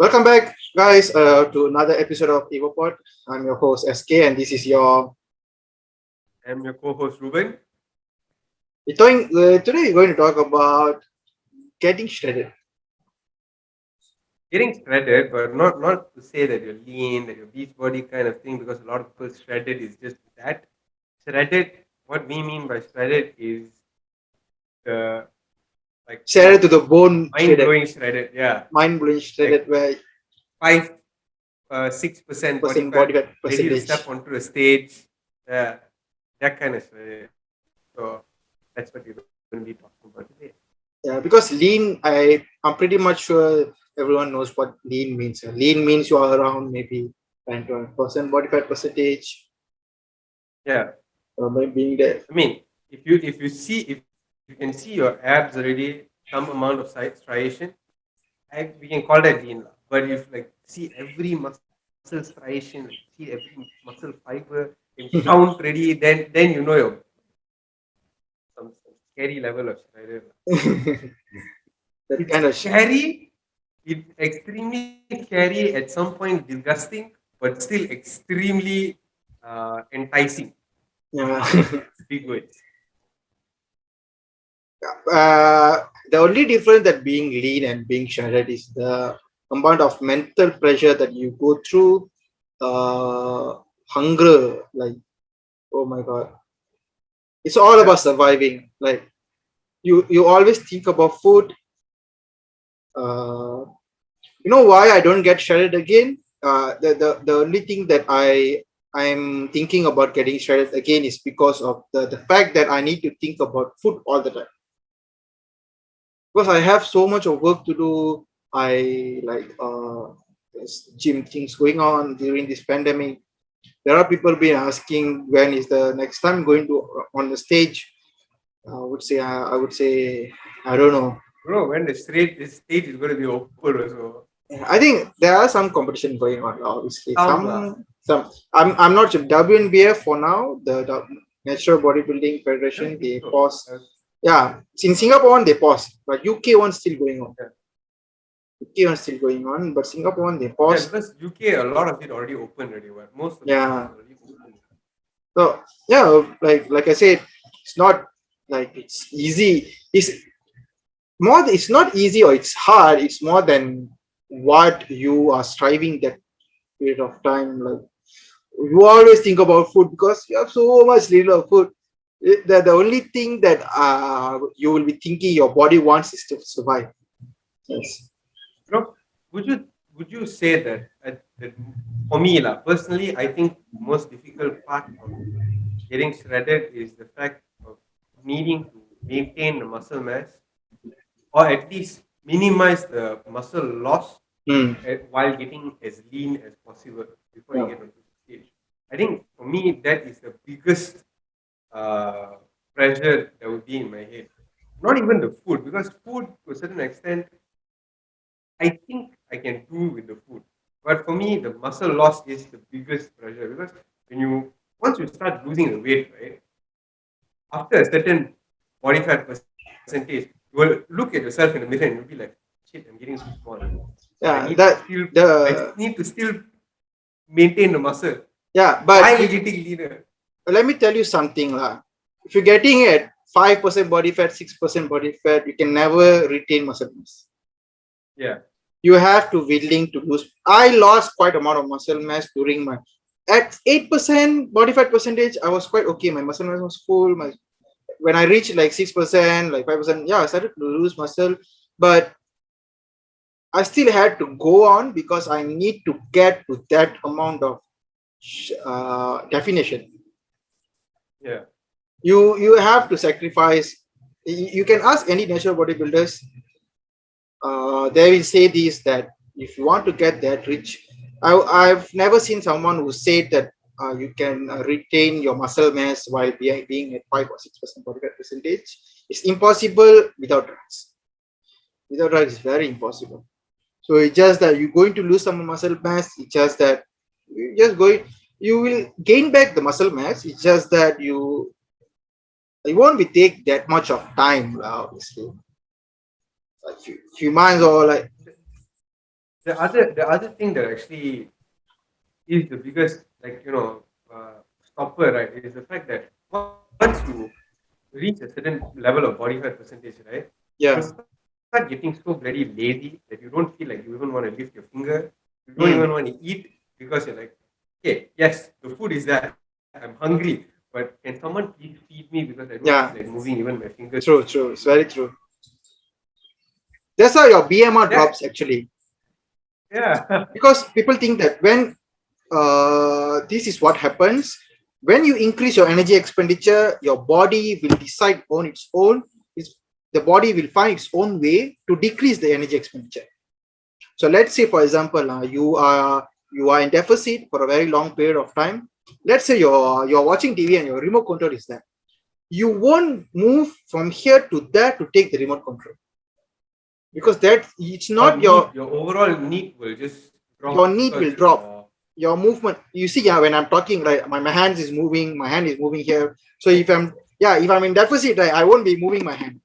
Welcome back, guys, to another episode of EvoPod. I'm your host SK, and this is your. I'm your co-host Ruben. Today we're going to talk about getting shredded. Getting shredded, but not to say that you're lean, that you're beach body kind of thing, because a lot of people shredded is just that. Shredded, what we mean by shredded is the like Shredded to the bone, mind shredded, blowing shredded. Yeah, mind blowing like shredded, where 6% body percent body fat, fat ready to percentage. step onto the stage. Yeah, that kind of shredded. So that's what we're going to be talking about today. Yeah, because lean, I'm pretty much sure everyone knows what lean means. Lean means you are around maybe 10 to 12% body fat percentage, Yeah, maybe being there. I mean, if you can see your abs already, some amount of striation, we can call that lean. But if like see every muscle striation, like, see every muscle fiber in count ready, then you know you're some scary level of strider. That It's kind of scary. It's extremely scary. At some point, disgusting, but still extremely enticing. yeah. Big words. The only difference that being lean and being shredded is the amount of mental pressure that you go through, hunger. Like, oh my god, it's all Yeah. about surviving. Like, you always think about food. Uh, you know why I don't get shredded again? The only thing that I'm thinking about getting shredded again is because of the fact that I need to think about food all the time. Because I have so much of work to do. I like there's gym things going on during this pandemic. There are people been asking when is the next time going to on the stage. I would say I don't know. Bro, when the stage is going to be open also. I think there are some competition going on. Obviously, Some lah. some. I'm not sure. WNBF for now, the Natural Bodybuilding I don't Federation, think they so. pause. Yeah, in Singapore one they pause, but UK one still going on. Yeah. UK one still going on, but Singapore one they Yeah, paused. because UK, a lot of it already open already. What most of the gyms Yeah. already open. So yeah, like I said, it's not like it's easy. It's not easy or it's hard. It's more than what you are striving that period of time. Like you always think about food because you have so much little of food. The only thing that you will be thinking your body wants is to survive. Yes. You know, would you say that for me lah, personally, I think most difficult part of getting shredded is the fact of needing to maintain the muscle mass or at least minimize the muscle loss Hmm. while getting as lean as possible before you Yeah. get onto the stage. I think for me that is the biggest uh, pressure that would be in my head. Not even the food, because food to a certain extent, I think I can do with the food. But for me, the muscle loss is the biggest pressure because when you once you start losing the weight, right, after a certain body fat percentage, you will look at yourself in the mirror and you'll be like, shit, I'm getting too small. Yeah. That I the need to still maintain the muscle yeah, but while if getting leaner. let me tell you something lah. If you're getting at 5% body fat, 6% body fat, you can never retain muscle mass. Yeah. You have to willing to lose. I lost quite amount of muscle mass during my at 8% body fat percentage. I was quite okay. My muscle mass was full. My when I reached like 6%, like 5%, yeah, I started to lose muscle, but I still had to go on because I need to get to that amount of definition. Yeah. You have to sacrifice. You can ask any natural bodybuilders. They will say this that if you want to get that rich, I've never seen someone who said that you can retain your muscle mass while being at 5 or 6% body fat percentage. It's impossible without drugs. Without drugs, it's very impossible. So it's just that you're going to lose some muscle mass. It's just that you just going. You will gain back the muscle mass. It's just that it won't be take that much of time, obviously. Like few months or like The other thing that actually is the biggest, like, stopper, right, is the fact that once you reach a certain level of body fat percentage, right, you'll Yeah. start getting so bloody lazy that you don't feel like you even want to lift your finger. You don't even want to Mm. eat because you're like, okay, yes, the food is there. I'm hungry, but can someone please feed me because I don't feel like moving Yeah. even my fingers to eat. True. True. It's very true. That's how your BMR That, drops actually, yeah. because people think that when this is what happens when you increase your energy expenditure, your body will decide on its own. It's, the body will find its own way to decrease the energy expenditure. So let's say, for example, you are in deficit for a very long period of time. Let's say you're watching TV and your remote control is there. You won't move from here to there to take the remote control, because that it's Your not need, your overall need will just your drop need will because drop. your Your movement, you see, yeah, when I'm talking, right, my hands is moving, my hand is moving here. So if I'm, yeah, if I'm in deficit, right, I won't be moving my hand.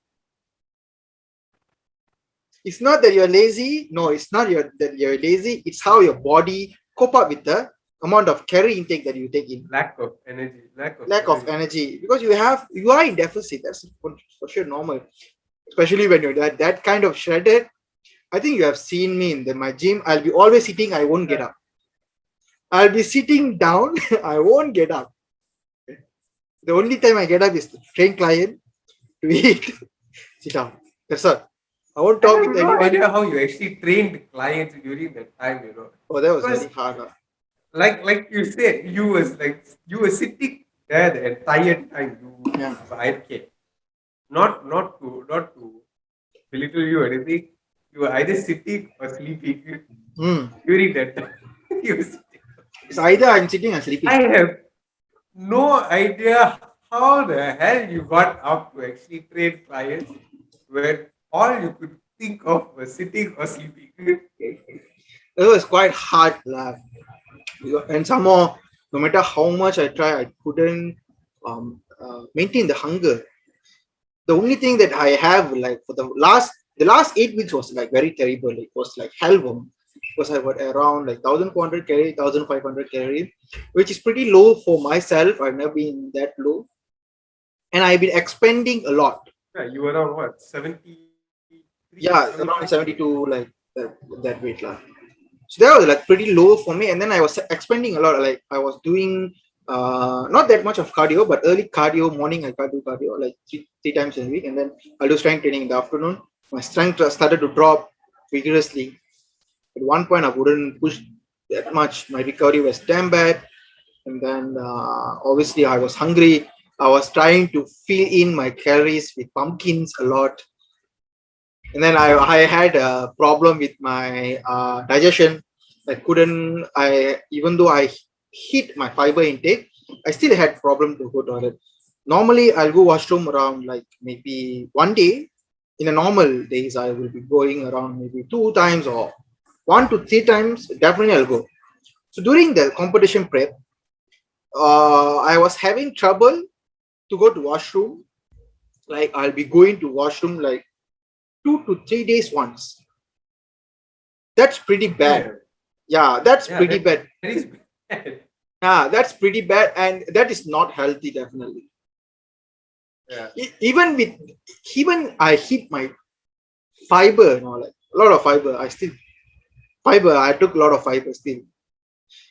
It's not that you're lazy. No, it's not that you're lazy. It's how your body cope up with the amount of calorie intake that you take in. lack of energy, lack of Lack of calories. energy, because you are in deficit. That's for sure normal, especially when you're that kind of shredded. I think you have seen me in my gym. I'll be always sitting. I won't get Yeah. up. I'll be sitting down. I won't get up. The only time I get up is to train client, to eat, sit down. That's all. I won't I talk have with no anyone. idea how you actually trained clients during that time. Oh, that was very Because hard. like you said, you were sitting there the entire time. Yeah. I okay. Not to belittle you or anything. You were either sitting or sleeping Hmm. during that time. You were sitting. It's either I'm sitting or sleeping. I have no idea how the hell you got up to actually train clients when all you could think of was sitting or sleeping. It was quite hard, lah. And somehow, no matter how much I try, I couldn't maintain the hunger. The only thing that I have, like, for the last 8 weeks was like very terrible. It was like hell bomb, because I got around like 1,400 calorie, 1,500 calorie, which is pretty low for myself. I've never been that low, and I've been expanding a lot. Yeah, you were around what, 73, Yeah, 75 around kg? 72, like that weight lah. So that was like pretty low for me, and then I was expanding a lot. Like I was doing not that much of cardio, but early cardio. Morning I can't do cardio like three times in a week, and then I'll do strength training in the afternoon. My strength started to drop vigorously. At one point I wouldn't push that much. My recovery was damn bad, and then obviously I was hungry. I was trying to fill in my calories with pumpkins a lot, and then I had a problem with my digestion. I couldn't, I even though I hit my fiber intake, I still had problem to go toilet. Normally I'll go washroom around like maybe one day. In a normal days I will be going around maybe two times or 1 to 3 times. Definitely I'll go. So during the competition prep, I was having trouble to go to washroom. Like I'll be going to washroom like 2 to 3 days once. That's pretty bad. Damn. Yeah, that's Yeah, pretty that is bad. bad. Yeah, that's pretty bad, and that is not healthy, definitely. Yeah. Even with, even I hit my fiber, like a lot of fiber. I still fiber. I took a lot of fiber still.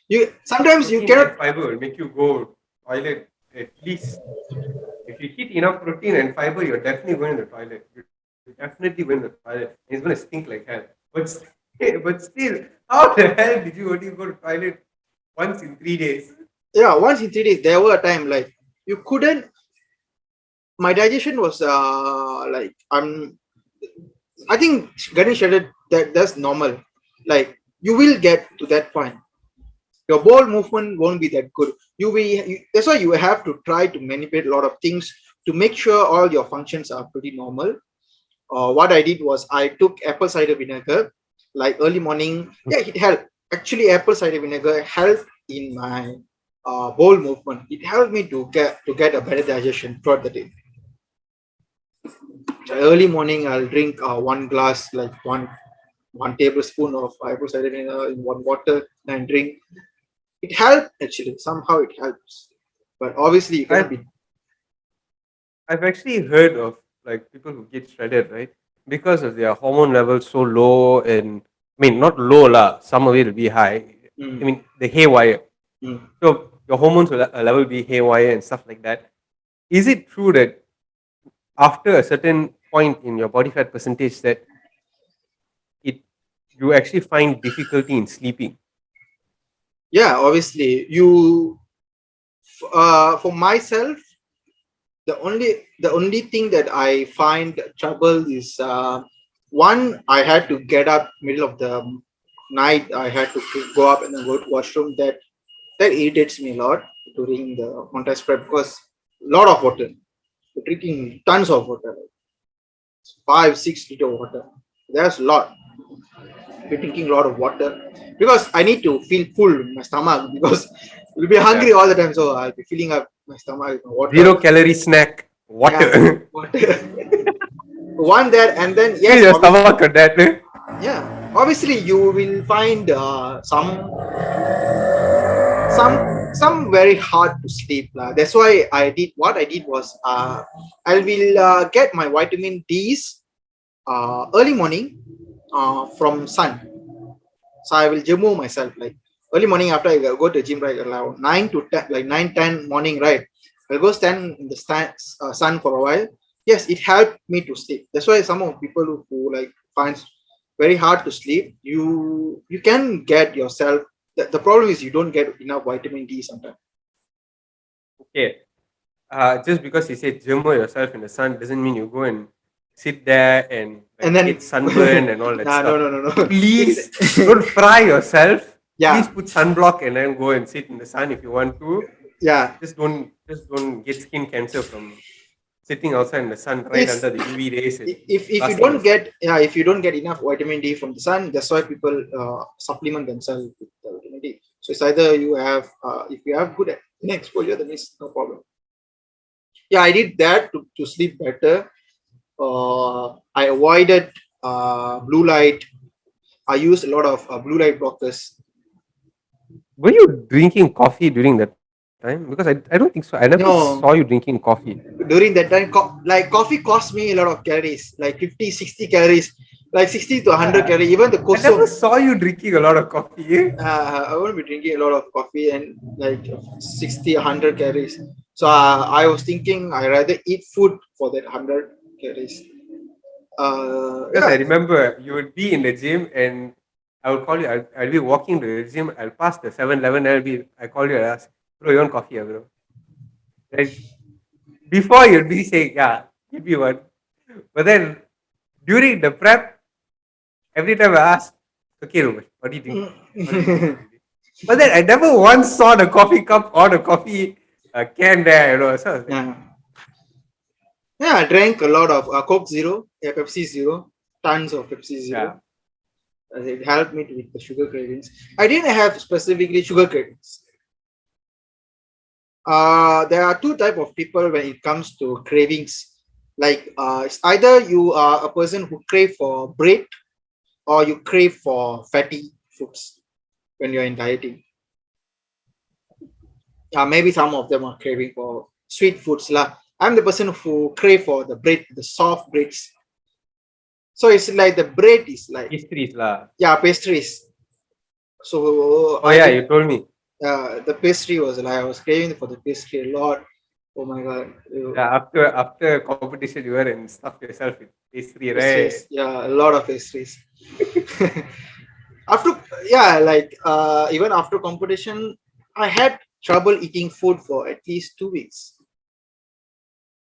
You sometimes you Protein and cannot. fiber will make you go toilet at least. If you eat enough protein and fiber, you're definitely going to the toilet. You're definitely going to the toilet. And it's going to stink like hell. But still, how the hell did you only go to toilet once in 3 days? Yeah, once in 3 days, there were a time like you couldn't. My digestion was like I think getting shredded, that's normal. Like you will get to that point. Your ball movement won't be that good. That's why you have to try to manipulate a lot of things to make sure all your functions are pretty normal. What I did was I took apple cider vinegar like early morning. Yeah, it helped. Actually, apple cider vinegar helped in my bowel movement. It helped me to get a better digestion throughout the day. So early morning I'll drink one glass, like one tablespoon of apple cider vinegar in one water and drink. It helped actually. Somehow it helps, but obviously you cannot I've be. I've actually heard of like people who get shredded, right? Because of their hormone levels so low, and I mean not low lah, some of it will be high. I Mm, mean the haywire. mm. So your hormones will level be haywire and stuff like that. Is it true that after a certain point in your body fat percentage that it you actually find difficulty in sleeping? Yeah, obviously for myself, the only thing that I find trouble is one, I had to get up middle of the night. I had to go up and then go to washroom. That irritates me a lot during the contest prep because a lot of water, drinking tons of water, 5 6 liter water. There's a lot. Be drinking a lot of water because I need to feel full in my stomach because we'll be Yeah. hungry all the time. So I'll be filling up my stomach with water. 0 calorie snack, Yeah, water. water. One there, and then Fill yes, your obviously, stomach with that. yeah, obviously you will find some very hard to sleep. That's why I did what I did was I will get my vitamin D's early morning from sun. So I will jimmo myself like early morning after I go to gym, right, around 9 to 10, like 9 10 morning, right. I'll go stand in the sun for a while. Yes, it helped me to sleep. That's why some of people who like finds very hard to sleep, you can get yourself. The problem is you don't get enough vitamin D sometimes. Okay. Just because you say jumbo yourself in the sun doesn't mean you go and sit there and And like then get sunburn and all that nah, no stuff. no no no. It's Please don't fry yourself. Please yeah, put sunblock and then go and sit in the sun if you want to. yeah. Just don't get skin cancer from sitting outside in the sun right It's under the UV rays and if you blasting don't yourself. get, yeah, if you don't get enough vitamin D from the sun, that's why people supplement themselves with the vitamin D. So it's either you have if you have good exposure, then it's no problem. Yeah, I did that to sleep better. I avoided blue light. I used a lot of blue light blockers. Were you drinking coffee during that time? Because I don't think so. I never saw you No, drinking coffee. during that time, like coffee cost me a lot of calories, like 50 60 calories, like 60 to 100 Yeah. calories. Even the I never kosong, saw you drinking a lot of coffee. I won't be drinking a lot of coffee and like 60 100 calories. So I was thinking I rather eat food for that 100 calories. Because I Yeah. remember you would be in the gym and I would call you. I'll be walking to the gym. I'll pass the 7-Eleven. I call you and ask, bro, you want coffee, bro? Like before you'd be saying, yeah, give me one. But then during the prep, every time I ask, okay, Ruben, what do you drink? What do you drink? What do you drink? But then I never once saw the coffee cup or the coffee can there, So I was like, Yeah. Yeah, I drank a lot of Coke Zero, yeah, Pepsi Zero, tons of Pepsi yeah. Zero. It helped me with the sugar cravings. I didn't have specifically sugar cravings. There are two type of people when it comes to cravings. Like it's either you are a person who crave for bread or you crave for fatty foods when you're in dieting. Maybe some of them are craving for sweet foods lah. I'm the person who crave for the bread, the soft breads. So it's like the bread is like, Pastries lah. yeah, pastries. So Oh yeah, you told me. the pastry was like I was craving for the pastry a lot. Oh my god, Yeah, after competition, you were and stuff yourself with pastry, right? pastries, yeah, a lot of pastries. After, yeah, like even after competition, I had trouble eating food for at least 2 weeks.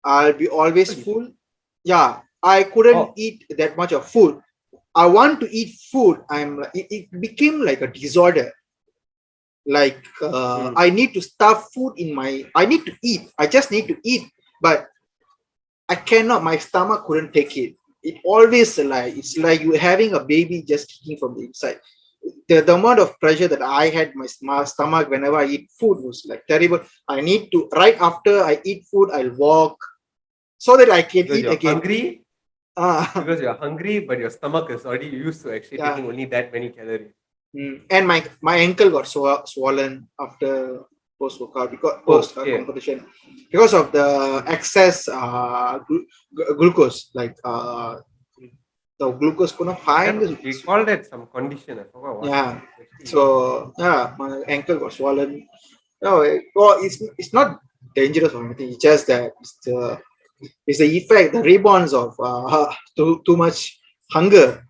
I'll be always full. Yeah, I couldn't Oh, eat that much of food. I want to eat food. It became like a disorder. Like mm, I need to stuff food in my. I need to eat. I just need to eat, but I cannot. My stomach couldn't take it. It always like it's like you having a baby just kicking from the inside. The amount of pressure that I had my stomach whenever I eat food was like terrible. I need to right after I eat food, I'll walk so that I can because eat you're again. hungry. Ah, because you're hungry, but your stomach is already used to actually yeah. taking only that many calories. And my ankle got swollen after post workout because Oh, post okay. competition because of the excess glucose. Like the glucose couldn't That find. we call that some condition. I forgot what Yeah. exactly it is. So yeah, my ankle got swollen. No, well, it's not dangerous or anything. It's just that it's the effect, the rebounds of too much hunger.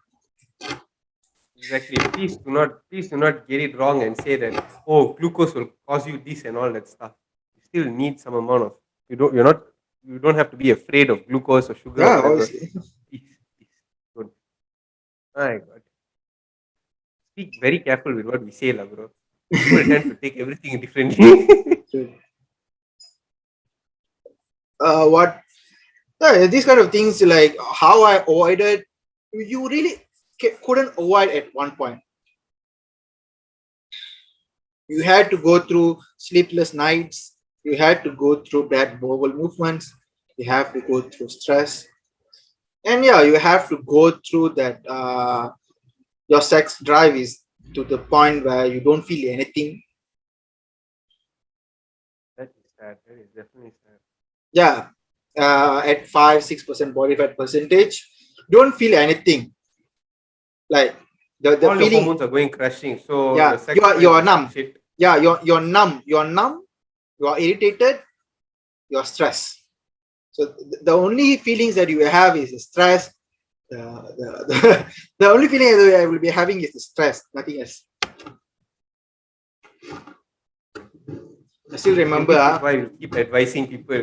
Exactly. Please do not get it wrong and say that oh, glucose will cause you this and all that stuff. You still need some amount of. You don't have to be afraid of glucose or sugar or Yeah, whatever. obviously. Please don't. My God. Speak very careful with what we say, lah, bro. People tend to take everything differently. What these kind of things like how I avoided. You really couldn't avoid at one point. You had to go through sleepless nights. You had to go through bad bowel movements. You have to go through stress, and yeah, you have to go through that. Your sex drive is to the point where you don't feel anything. That is sad. That is definitely sad. Yeah, at 5 6% body fat percentage, don't feel anything. Like the All your feeling. hormones are going crashing, so your Yeah, sex drive you're is numb. shit. Yeah, you're numb. You're numb. You're irritated. You're stressed. So the only feelings that you have is the stress. The only feeling that I will be having is the stress, nothing else. I still And remember. this is why we keep advising people.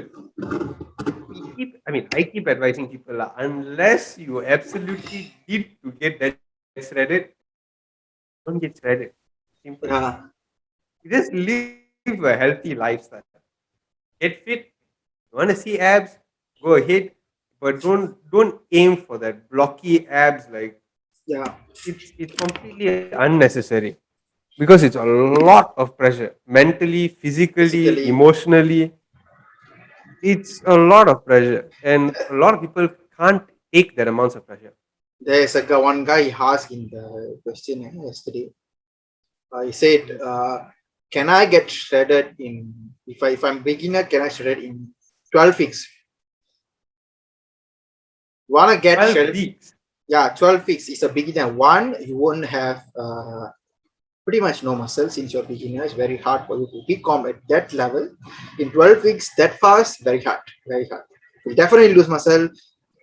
I keep advising people, unless you absolutely need to get that shredded, don't get shredded. Simple. Yeah, You just live a healthy lifestyle. Get fit. You want to see abs? Go ahead, but don't aim for that blocky abs. Like yeah, it's completely unnecessary because it's a lot of pressure, mentally, physically, physically. emotionally. It's a lot of pressure, and a lot of people can't take that amounts of pressure. There's one guy he asked in the question yesterday. He said, Mhm. "Can I get shredded in if I'm beginner? Can I shred in 12 weeks? Wanna get 12 shredded? weeks. Yeah, 12 weeks is a beginner. One, you won't have pretty much no muscle since you're beginner. It's very hard for you to become at that level. In 12 weeks, that fast, very hard, very hard. You'll definitely lose muscle.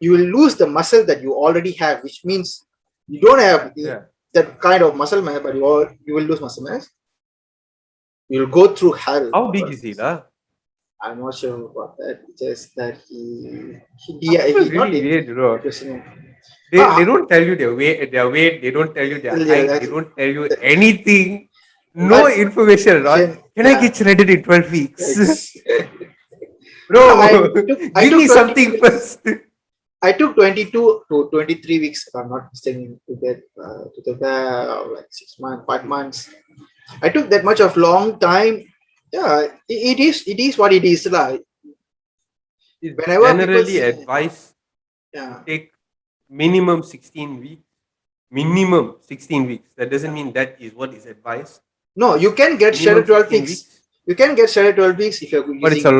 You will lose the muscle that you already have, which means you don't have Yeah. that kind of muscle mass, but you will lose muscle mass. You'll go through hell. How big is he, lah? I'm not sure about that. Just that Some people he not really weird, bro. questioning. They Ah, don't tell you their weight, they don't tell you their yeah, height, they that's, don't tell you anything. No that information at all. Can I yeah. get shredded in 12 weeks? It's, Bro, I give took me 22 something weeks. first. I took 22 to 23 weeks, if I'm not mistaken, to the like 6 months, 5 months. I took that much of long time. Yeah, it is what it is. Like It's whenever people generally say, advised to yeah, take minimum 16 weeks. Minimum 16 weeks. That doesn't mean that is what is advised. no, you can get Minimum shredded 12 16 weeks. weeks. You can get shredded 12 weeks if you're But it's using,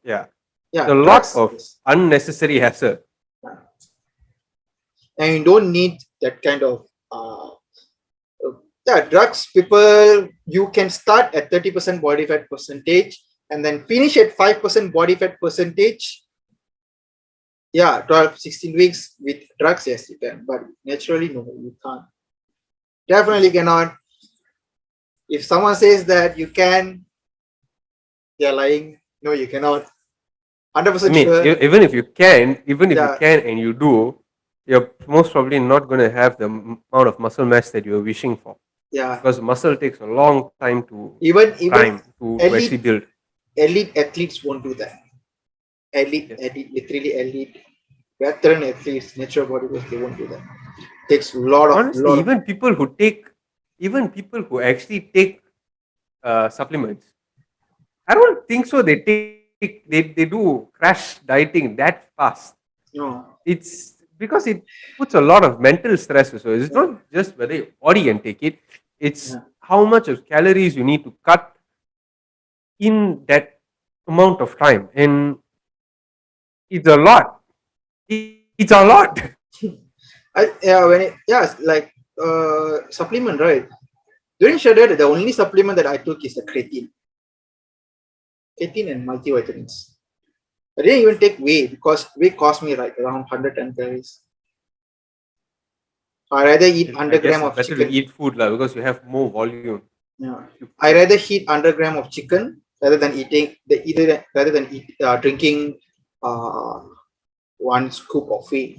yeah. It's yeah, a lot drugs. of Yes. unnecessary hassle. And you don't need that kind of yeah, drugs. People, you can start at 30% body fat percentage and then finish at 5% body fat percentage. Yeah, 12, 16 weeks with drugs, yes, you can, but naturally, no, you can't. Definitely cannot. If someone says that you can, they're lying. No, you cannot. I 100% mean, sure. even if you Yeah, can and you do, you're most probably not going to have the amount of muscle mass that you're wishing for yeah. because muscle takes a long time to Even prime to actually elite build. elite athletes won't do that. Yes. Literally elite, veteran athletes, natural bodybuilders, they won't do that. Takes Honestly, lot of. even people who actually take supplements, I don't think so. They do crash dieting that fast. No. It's because it puts a lot of mental stress. So it's not just whether your body can take it; it's Yeah. how much of calories you need to cut in that amount of time, and it's a lot. It's a lot. Yeah, when it, yeah, it's like supplement, right? During shredded, the only supplement that I took is the creatine and multivitamins. I didn't even take whey because whey cost me like around 110 calories. So I rather eat I 100 guess gram it's of better to chicken. eat food lah because you have more volume. Yeah. You I rather eat 100 gram of chicken rather than eating the either rather than drinking uh, one scoop of whey.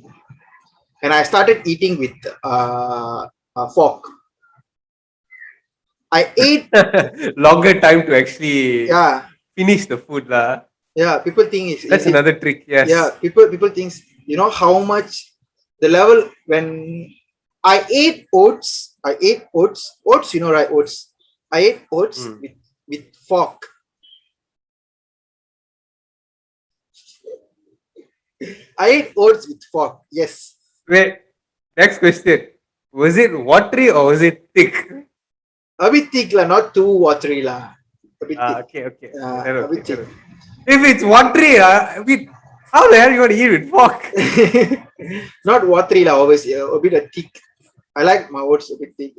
And I started eating with a fork. I ate, longer time to actually yeah, finish the food lah. yeah. People think That's it another trick. yeah. Yes. People thinks how much the level when I ate oats. I ate oats. Oats, right? Oats. I ate oats Mm. with fork. I ate oats with fork. Yes, Wait. Next question. Was it watery or was it thick? a bit thick lah, not too watery lah. A bit thick. Okay, okay. Then A okay, bit then thick. okay. If it's watery, I mean, how the hell you want to eat with fork? Not watery lah. Always a bit thick. I like my oats a bit thick.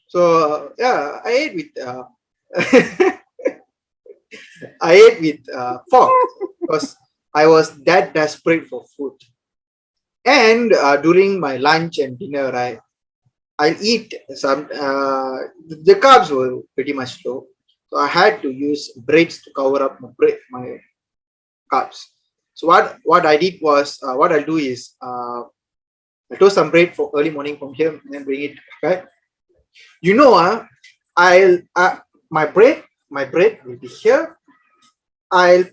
So yeah, I ate with I ate with fork because I was that desperate for food. And during my lunch and dinner, I'll eat some. The carbs were pretty much low, so I had to use breads to cover up my carbs. So what I did was what I'll do is I toast some bread for early morning from here and then bring it back. I'll my bread will be here. I'll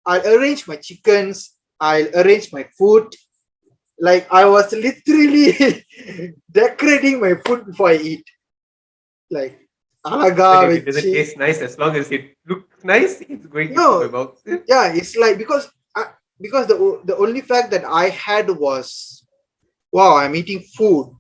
I'll arrange my chickens. I'll arrange my food. Like I was literally decorating my food before I eat. Like alaga Even if it doesn't vechi. taste nice, as long as it looks nice, it's going into my No, mouth. yeah, it's like because the only fact that I had was wow, I'm eating food.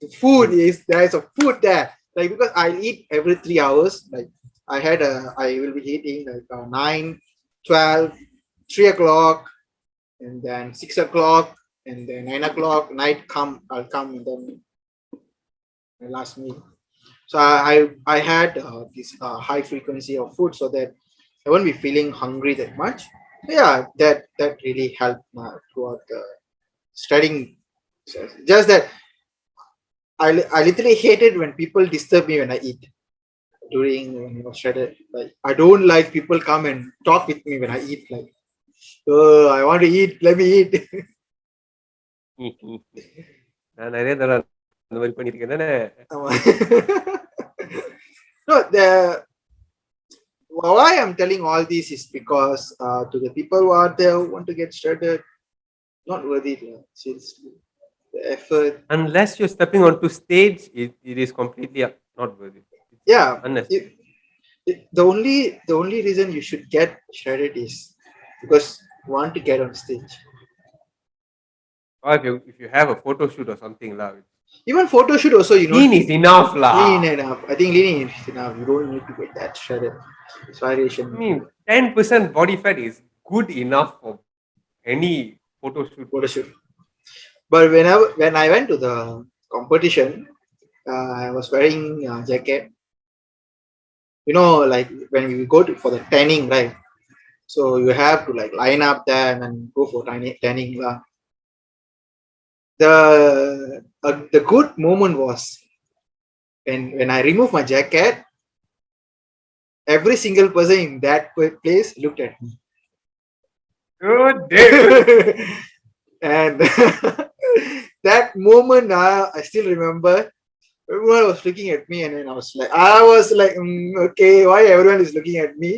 The food Mm. is there's a food there. Like because I eat every 3 hours. Like I will be eating like 9, 12, 3 o'clock, and then 6 o'clock, and then 9 o'clock. Night come, I'll come, and then my last meal. So I had this high frequency of food so that I won't be feeling hungry that much. So yeah, that really helped throughout the studying. So just that I literally hated when people disturb me when I eat during when I was shredded. Like I don't like people come and talk with me when I eat. Like, oh, I want to eat. Let me eat. நான் நிறைய தடவை அந்த மாதிரி பண்ணிருக்கேன் தானே. No, the why I'm telling all this is because to the people who are there who want to get shredded, not worth it. Seriously, the effort. Unless you're stepping onto stage, it is completely not worth it. It's Yeah, unnecessary. the only reason you should get shredded is because you want to get on stage. Or if you have a photo shoot or something lah, Even photo shoot also, lean is enough lean lah. enough. I think lean is enough. You don't need to get that shredded. It's I variation mean, 10% body fat is good enough for any photo shoot. photo shoot. But when I went to the competition, I was wearing a jacket. Like when we go for the tanning, right? So you have to like line up there and then go for tanning. The good moment was when I removed my jacket. Every single person in that place looked at me. Oh, damn. And that moment, I still remember. Everyone was looking at me, and then I was like, okay, why everyone is looking at me?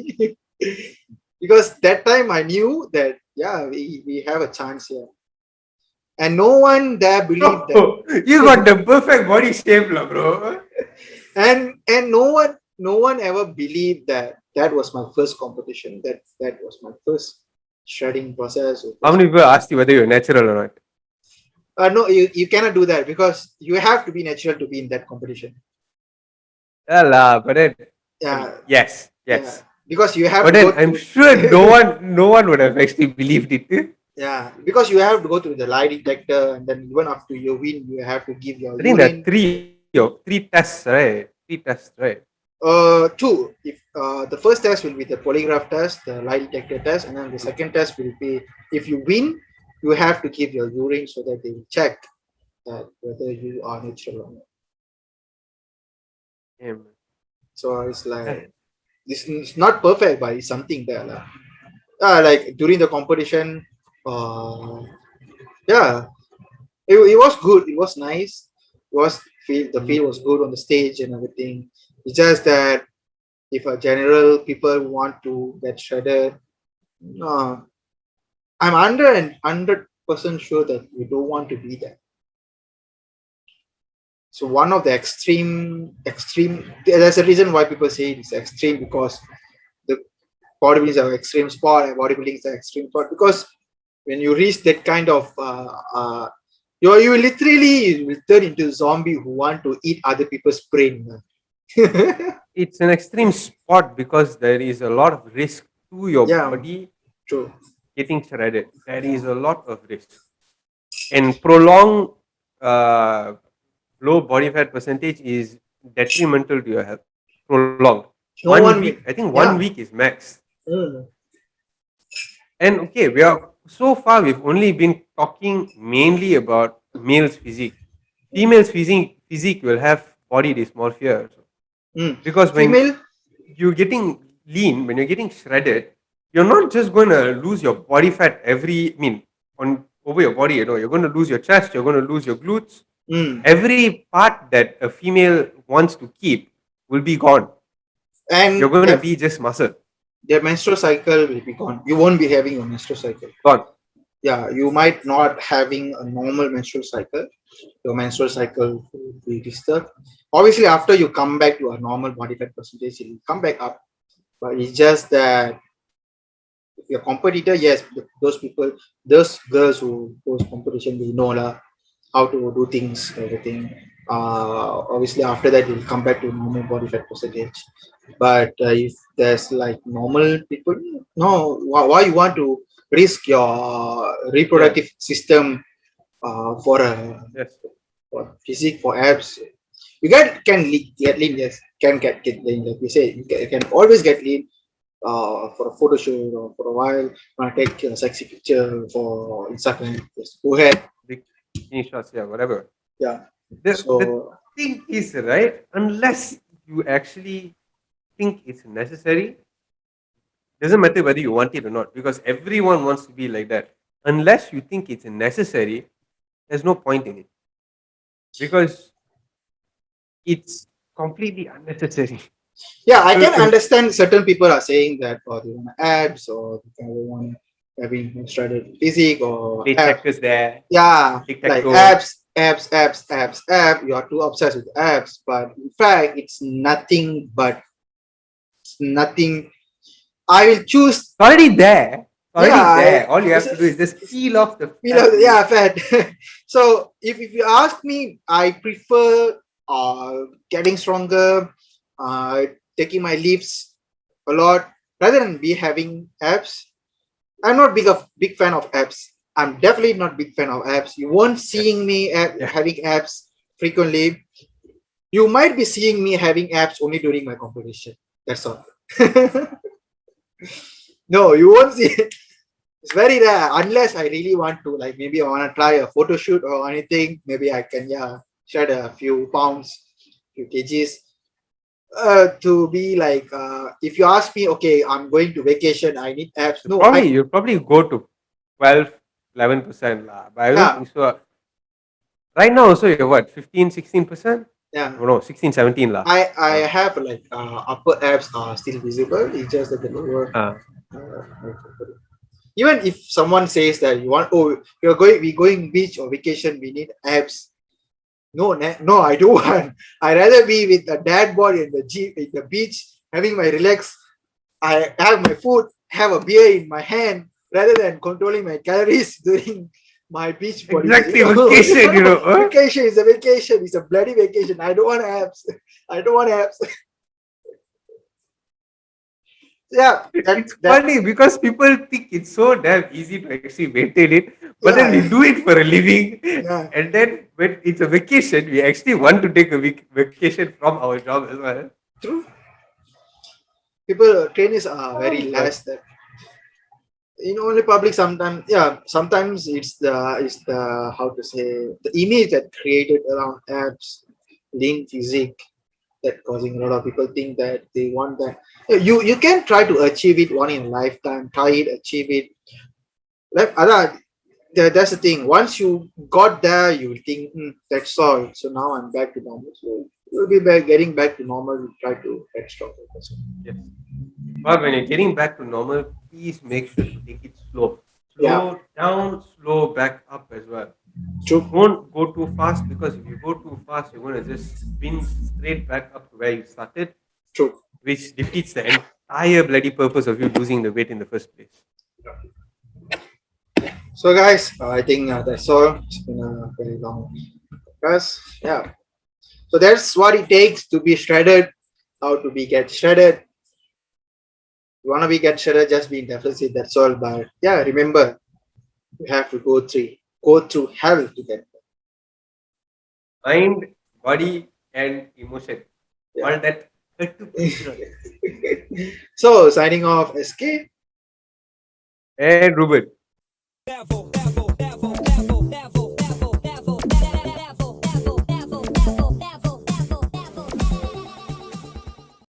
Because that time I knew that, yeah, we have a chance here, and no one there believed that, Bro, you got the perfect body shape, lah, bro. and no one ever believed that that was my first competition. That was my first. shredding process. How many people asked you whether you're natural or not? No, you cannot do that because you have to be natural to be in that competition. Yeah, lah, but then, I mean, Yeah, yes, yeah, yes. because you have But to go then I'm through. sure no one would have actually believed it. Yeah, because you have to go through the lie detector, and then even after you win, you have to give your I think there are urine. three tests, right? Three tests, right? Two. If the first test will be the polygraph test, the lie detector test, and then the second test will be if you win, you have to give your urine so that they will check that whether you are natural or not. Yeah, man. So it's Yeah. like this is not perfect, but it's something there. Like during the competition, yeah, it was good. It was nice. It was the feel was good on the stage and everything. It's just that if a general people want to get shredded, no, I'm 100% sure that you don't want to be there. So one of the extreme. There's a reason why people say it's extreme because the bodybuilding is an extreme sport and bodybuilding is an extreme sport because when you reach that kind of you literally will turn into a zombie who want to eat other people's brain. It's an extreme sport because there is a lot of risk to your Yeah, body true. getting shredded. There is a lot of risk. And prolonged uh, low body fat percentage is detrimental to your health. Prolonged. No 1 week, one I will. think 1 week Yeah. is max. Mm. And okay, we are so far we've only been talking mainly about males' physique. Females' physique will have body dysmorphia also. Mm. Because when Female. you're getting lean, when you're getting shredded, you're not just going to lose your body fat on over your body, you're going to lose your chest, you're going to lose your glutes. Mm. Every part that a female wants to keep will be gone. You're And going to be just muscle. their menstrual cycle will be gone. You won't be having a menstrual cycle. Gone. Yeah, you might not having a normal menstrual cycle. Your menstrual cycle will be disturbed. Obviously, after you come back to a normal body fat percentage, it will come back up. But it's just that if you're a competitor, yes, those people, those girls who post competition, they know lah how to do things, everything. Obviously, after that, you'll come back to normal body fat percentage. But if there's like normal people, no, why you want to risk your Yeah. reproductive system for a Yes. for physique for abs? You get lean, yes, can get lean. Like we say, you can always get lean for a photo shoot or for a while. Want to take a sexy picture for Instagram? Just go ahead. Bikini shots, yeah, whatever. Yeah. The So thing is, right, unless you actually think it's necessary, doesn't matter whether you want it or not, because everyone wants to be like that. Unless you think it's necessary, there's no point in it because it's completely unnecessary. yeah, I can understand certain people are saying that they want abs or they want having shredded physique or Play abs. checkers there, Yeah, tic tac like toe. abs. You are too obsessed with abs, but in fact, it's nothing. I will choose. It's already there. It's Yeah, already there. All you have to do is just peel off the fat. yeah, fat. So if you ask me, I prefer getting stronger, uh, taking my lifts a lot rather than be having abs. I'm not big fan of abs. I'm definitely not big fan of abs. You won't seeing Yes. me Yeah. having abs frequently. You might be seeing me having abs only during my competition. That's all. No, you won't see. It's very rare unless I really want to, like maybe I want to try a photo shoot or anything. Maybe I can, yeah, shed a few pounds, few kgs. To be like, if you ask me, okay, I'm going to vacation, I need abs. You No, probably you probably go to 12, 11% lah. But I don't yeah, think so. Right now also you're what, 15, 16%? yeah. No, 16, 17 lah. I have like upper abs are still visible. It's just that the lower. Uh, Uh, even if someone says that you want, oh, we going beach or vacation, we need abs. No, no, I don't want. I rather be with a dad bod in the jeep, in the beach, having my relax. I have my food, have a beer in my hand, rather than controlling my calories during my beach Exactly, bodybuilding. vacation, huh? Vacation is a vacation. It's a bloody vacation. I don't want abs. I don't want abs. Yeah, It's funny because people think it's so damn easy to actually maintain it, but then we yeah, do it for a living, yeah. and then when it's a vacation, we actually want to take a vacation from our job as well. True. People trainers are Oh very god. less that in only public sometimes. Yeah, sometimes it's the how to say, the image that created around abs, lean physique, that causing a lot of people think that they want that. You can try to achieve it one in a lifetime, try it, achieve it. Like other, that's the thing. Once you got there, you will think, that's all. So now I'm back to normal. So you'll be back, getting back to normal. You try to get stronger. Yes. But when you're getting back to normal, please make sure to take it slow. Yeah, Slow down, slow back up as well. true, Don't go too fast because if you go too fast, you're going to just spin straight back up to where you started, true. which defeats the entire bloody purpose of you losing the weight in the first place. So guys, I think that's all. It's been a very long class. Yeah. So that's what it takes to be shredded. How to be get shredded. You wanna be get shredded, just be in deficit. That's all. But yeah, remember, you have to go through hell to get Mind, body, and emotion. there. All that to control. Yeah. So signing off, SK. And Ruben.